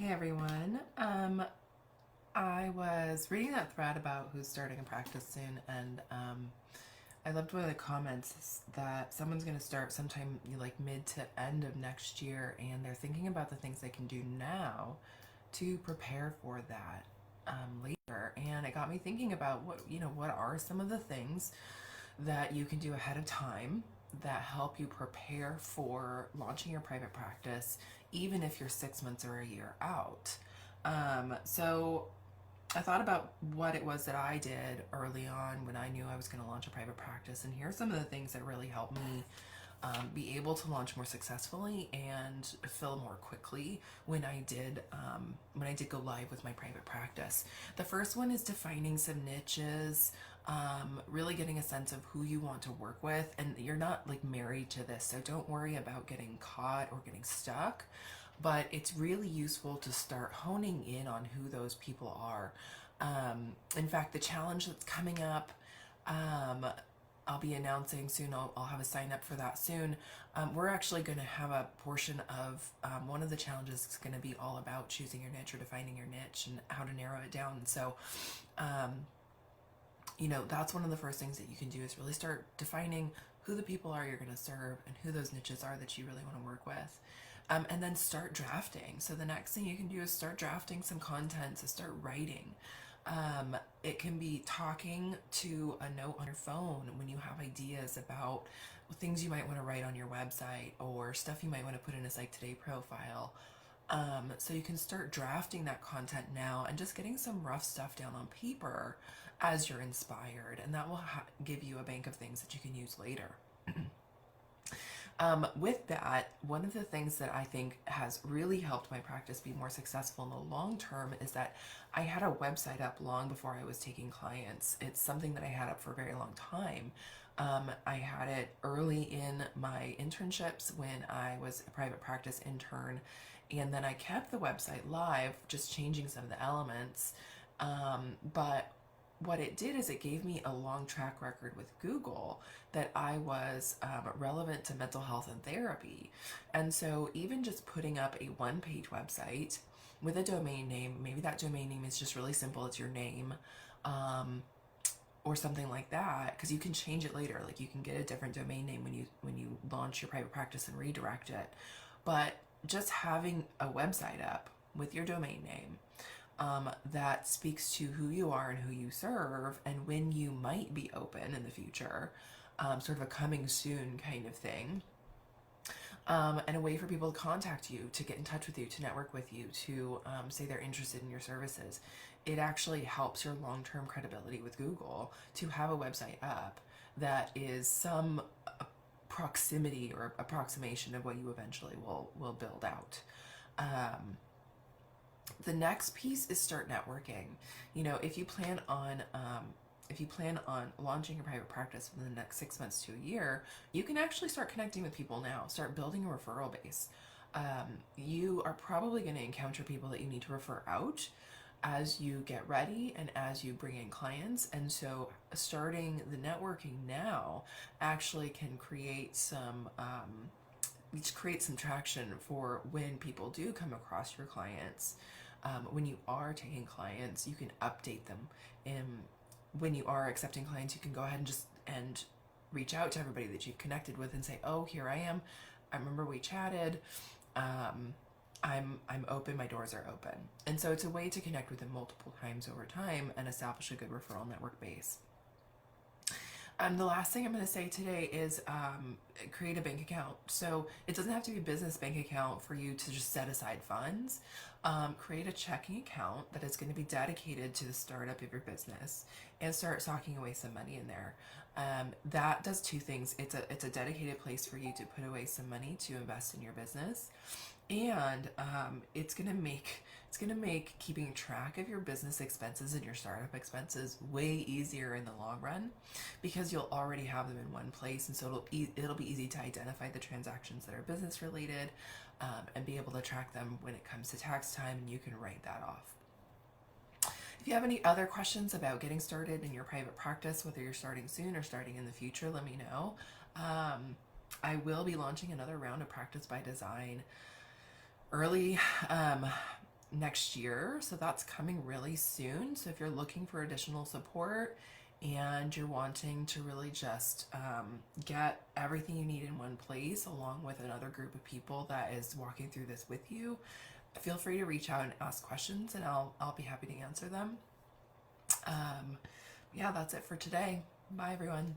Hey everyone. I was reading that thread about who's starting a practice soon, and I loved one of the comments that someone's going to start sometime like mid to end of next year, and they're thinking about the things they can do now to prepare for that later. And it got me thinking about what are some of the things that you can do ahead of time that help you prepare for launching your private practice, even if you're 6 months or a year out. So I thought about what it was that I did early on when I knew I was going to launch a private practice, and here are some of the things that really helped me be able to launch more successfully and fill more quickly when I did go live with my private practice. The first one is defining some niches, really getting a sense of who you want to work with, and you're not like married to this, so don't worry about getting caught or getting stuck. But it's really useful to start honing in on who those people are. In fact, the challenge that's coming up, um, I'll be announcing soon. I'll have a sign up for that soon. We're actually going to have a portion of one of the challenges is going to be all about choosing your niche or defining your niche and how to narrow it down. So, that's one of the first things that you can do is really start defining who the people are you're going to serve and who those niches are that you really want to work with. And then start drafting. So the next thing you can do is start drafting some content, so start writing. It can be talking to a note on your phone when you have ideas about things you might want to write on your website or stuff you might want to put in a Psych Today profile. So you can start drafting that content now and just getting some rough stuff down on paper as you're inspired, and that will give you a bank of things that you can use later. With that, one of the things that I think has really helped my practice be more successful in the long term is that I had a website up long before I was taking clients. It's something that I had up for a very long time. I had it early in my internships when I was a private practice intern, and then I kept the website live, just changing some of the elements. But what it did is it gave me a long track record with Google that I was relevant to mental health and therapy. And so even just putting up a one-page website with a domain name, maybe that domain name is just really simple, it's your name, or something like that, because you can change it later. Like you can get a different domain name when you launch your private practice and redirect it. But just having a website up with your domain name that speaks to who you are and who you serve and when you might be open in the future, sort of a coming soon kind of thing. And a way for people to contact you, to get in touch with you, to network with you, to say they're interested in your services. It actually helps your long-term credibility with Google to have a website up that is some proximity or approximation of what you eventually will build out. The next piece is start networking. If you plan on launching a private practice within the next 6 months to a year, you can actually start connecting with people now. Start building a referral base. You are probably going to encounter people that you need to refer out as you get ready and as you bring in clients. And so starting the networking now actually can create some traction for when people do come across your clients. When you are taking clients, you can update them. And when you are accepting clients, you can go ahead and reach out to everybody that you've connected with and say, "Oh, here I am. I remember we chatted. I'm open. My doors are open." And so it's a way to connect with them multiple times over time and establish a good referral network base. The last thing I'm going to say today is create a bank account. So it doesn't have to be a business bank account for you to just set aside funds. Create a checking account that is going to be dedicated to the startup of your business and start socking away some money in there. That does two things. It's a dedicated place for you to put away some money to invest in your business, and it's gonna make keeping track of your business expenses and your startup expenses way easier in the long run, because you'll already have them in one place, and so it'll be easy to identify the transactions that are business related, and be able to track them when it comes to tax time, and you can write that off. If you have any other questions about getting started in your private practice, whether you're starting soon or starting in the future, let me know. I will be launching another round of Practice by Design early next year. So that's coming really soon. So if you're looking for additional support and you're wanting to really just get everything you need in one place along with another group of people that is walking through this with you, feel free to reach out and ask questions, and I'll be happy to answer them. Yeah, that's it for today. Bye, everyone.